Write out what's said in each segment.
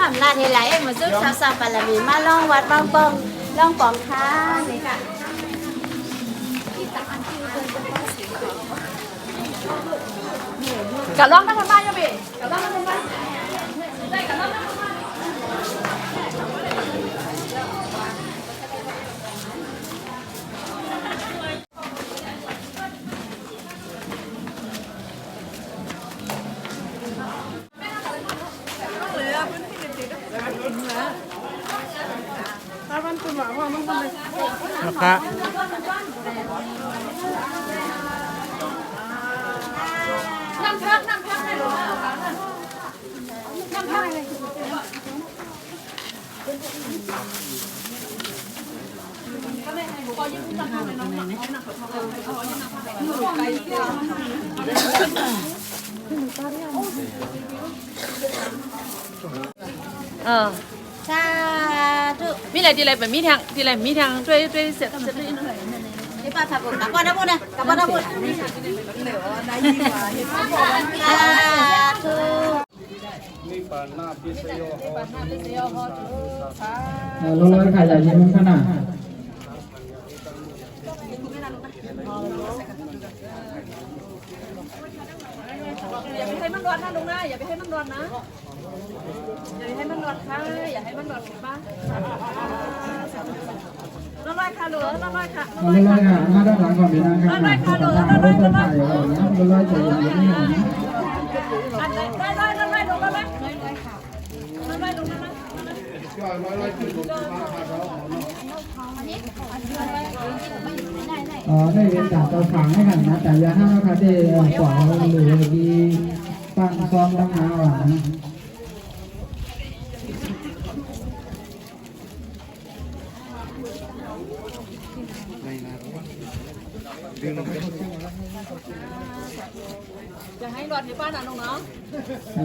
hàm là thì lại em mà giúp sao sao phải là vì mà long quạt bong bong long quảng khá này cả cả long đang còn bao nhiêu vị cả long đang còn bao đây cả long đang còn baoนะครับน้ำพักให้ดูน้ำพักเลยสาธุมีอะไรทีไรแบบมีทางช่วยเสียเรื่องหน่อยนี่ป้าผักกับป้าน้ำมันนะกับป้าน้ำมันเหลือได้ยิ่งกว่าสาธุนี่ปานนาพิเศษลอยขายใหญ่ยังขนาดอย่าไปให้มันร้อนนะลุงนะอย่าไปให้มันร้อนนะอย่าให้มันร้อนค่ะอย่าให้มันร้อนป้าร้อยค่ะหลวงร้อยค่ะมาด้านหลังก่อนดีนะครับร้อยค่ะหลวงร้อยถ่ายก่อนนะร้อยจะอย่างนี้นะร้อยลงแล้วไหมร้อยลงแล้วนะร้อยคือผมมาพาเขาได้เรียนจากตัวฝังให้กันนะแต่ยาห้าคาเดย์กว่าหรือดีปั้นซ้อมตั้งหาหวังจะให้รอดในบ้านน่ะน้องเนาะ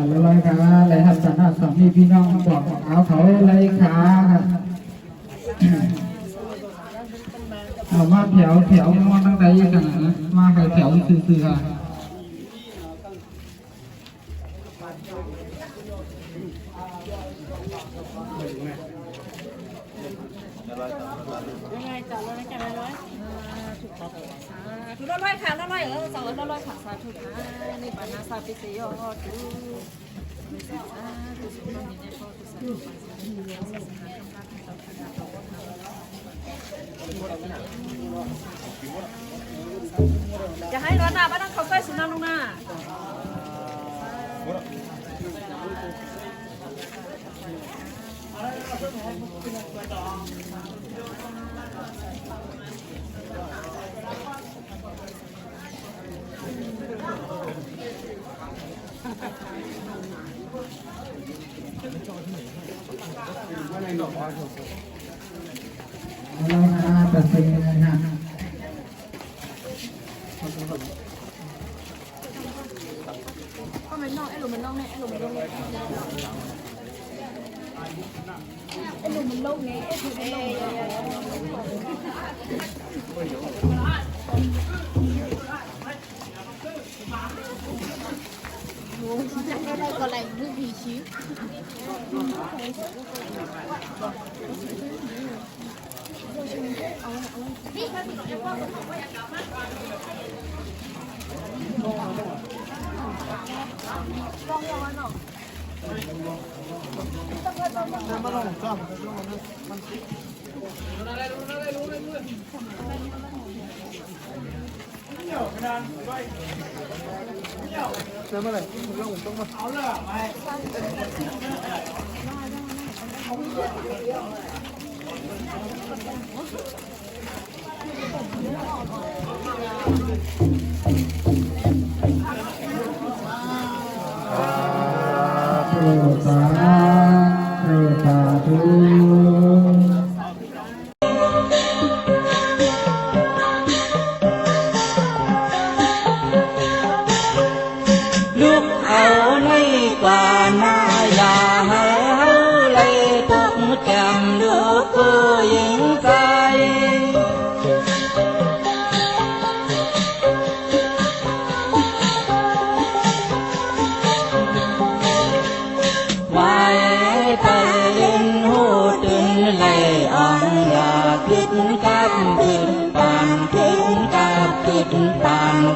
แล้วไรคะไรทำสันทัดสามีพี่น้องบอกเอาเขาไรขาเอามาแถวมองตั้งใจกันนะมาแถวซื่อๆค่ะยังไงจัดเลยจัดเลยถูกร้อยค่ะร้อยสองร้อยค่ะสาธุค่ะนี่ปานาซาปิเซโยดูจะให้ร้อนหน้าบ้านนั่งเขาใกล้สุนัขลงหน้า เราหาตัดสินนะฮะcòn lại nước vị tríสาธุ lúc ở đây quả na già hỡi lấy thuốc kèm nước cơ dính say vài tay lên hô trên lệ ông già kết cáp kết bàn kết cáp kết bàn